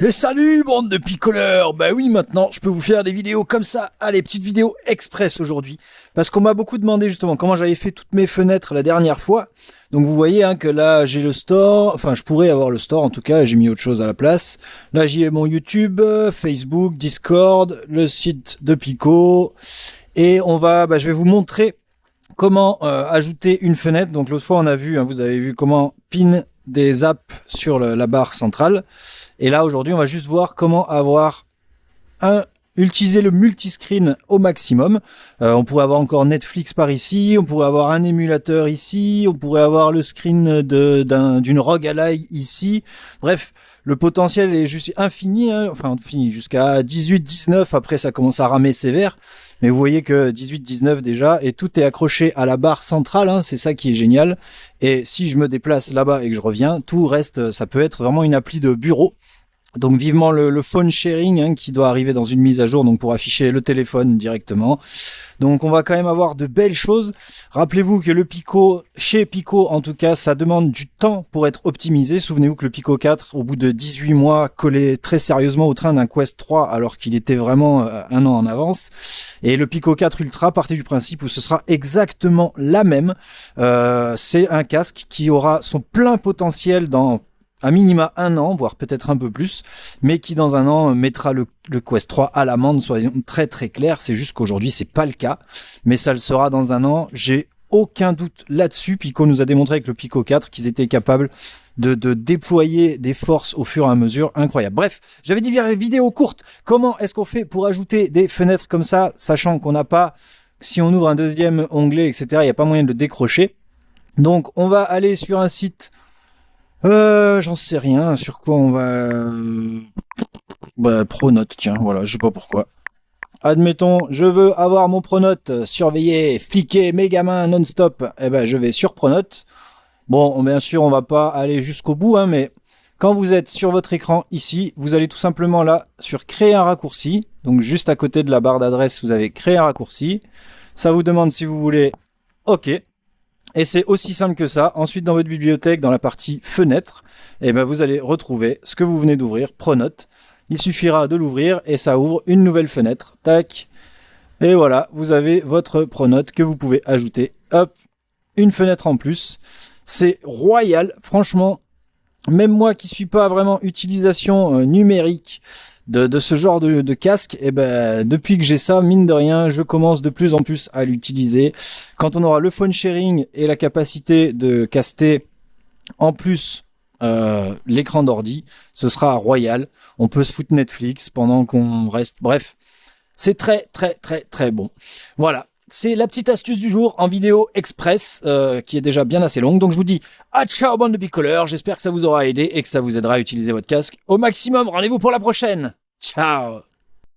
Et salut bande de picoleurs. Bah oui, maintenant je peux vous faire des vidéos comme ça. Allez, petite vidéo express aujourd'hui. Parce qu'on m'a beaucoup demandé justement comment j'avais fait toutes mes fenêtres la dernière fois. Donc vous voyez que là j'ai le store. Enfin, je pourrais avoir le store, en tout cas j'ai mis autre chose à la place. Là j'y ai mon YouTube, Facebook, Discord, le site de Pico. Et je vais vous montrer comment ajouter une fenêtre. Donc l'autre fois on a vu, vous avez vu comment pin des apps sur la barre centrale. Et là, aujourd'hui, on va juste voir comment utiliser le multiscreen au maximum. On pourrait avoir encore Netflix par ici, on pourrait avoir un émulateur ici, on pourrait avoir le screen d'une ROG Ally ici. Bref, le potentiel est juste infini, enfin infini, jusqu'à 18, 19, après ça commence à ramer sévère. Mais vous voyez que 18, 19 déjà, et tout est accroché à la barre centrale, c'est ça qui est génial. Et si je me déplace là-bas et que je reviens, tout reste, ça peut être vraiment une appli de bureau. Donc vivement le phone sharing qui doit arriver dans une mise à jour, donc pour afficher le téléphone directement. Donc on va quand même avoir de belles choses. Rappelez-vous que le Pico, chez Pico en tout cas, ça demande du temps pour être optimisé. Souvenez-vous que le Pico 4, au bout de 18 mois, collait très sérieusement au train d'un Quest 3 alors qu'il était vraiment un an en avance. Et le Pico 4 Ultra partez du principe où ce sera exactement la même. C'est un casque qui aura son plein potentiel dans à minima un an, voire peut-être un peu plus, mais qui dans un an mettra le Quest 3 à l'amende, soyons très très clairs. C'est juste qu'aujourd'hui c'est pas le cas, mais ça le sera dans un an, j'ai aucun doute là-dessus. Pico nous a démontré avec le Pico 4 qu'ils étaient capables de déployer des forces au fur et à mesure, incroyable. Bref, j'avais dit vidéo courte, comment est-ce qu'on fait pour ajouter des fenêtres comme ça, sachant qu'on n'a pas, si on ouvre un deuxième onglet, etc., il n'y a pas moyen de le décrocher. Donc on va aller sur un site. J'en sais rien. Sur quoi on va... Pronote, tiens, voilà, je sais pas pourquoi. Admettons, je veux avoir mon Pronote surveillé, fliqué, méga main non-stop. Je vais sur Pronote. Bon, bien sûr, on va pas aller jusqu'au bout, mais quand vous êtes sur votre écran ici, vous allez tout simplement là sur créer un raccourci. Donc juste à côté de la barre d'adresse, vous avez créé un raccourci. Ça vous demande si vous voulez OK. Et c'est aussi simple que ça. Ensuite, dans votre bibliothèque, dans la partie fenêtre, vous allez retrouver ce que vous venez d'ouvrir, Pronote. Il suffira de l'ouvrir et ça ouvre une nouvelle fenêtre. Tac. Et voilà, vous avez votre Pronote que vous pouvez ajouter. Hop, une fenêtre en plus. C'est royal, franchement. Même moi qui suis pas vraiment utilisation numérique de ce genre de casque, depuis que j'ai ça, mine de rien, je commence de plus en plus à l'utiliser. Quand on aura le phone sharing et la capacité de caster en plus l'écran d'ordi, ce sera royal. On peut se foutre Netflix pendant qu'on reste. Bref, c'est très très très très bon. Voilà. C'est la petite astuce du jour en vidéo express qui est déjà bien assez longue. Donc je vous dis à ciao bande de picoleurs. J'espère que ça vous aura aidé et que ça vous aidera à utiliser votre casque au maximum. Rendez-vous pour la prochaine. Ciao.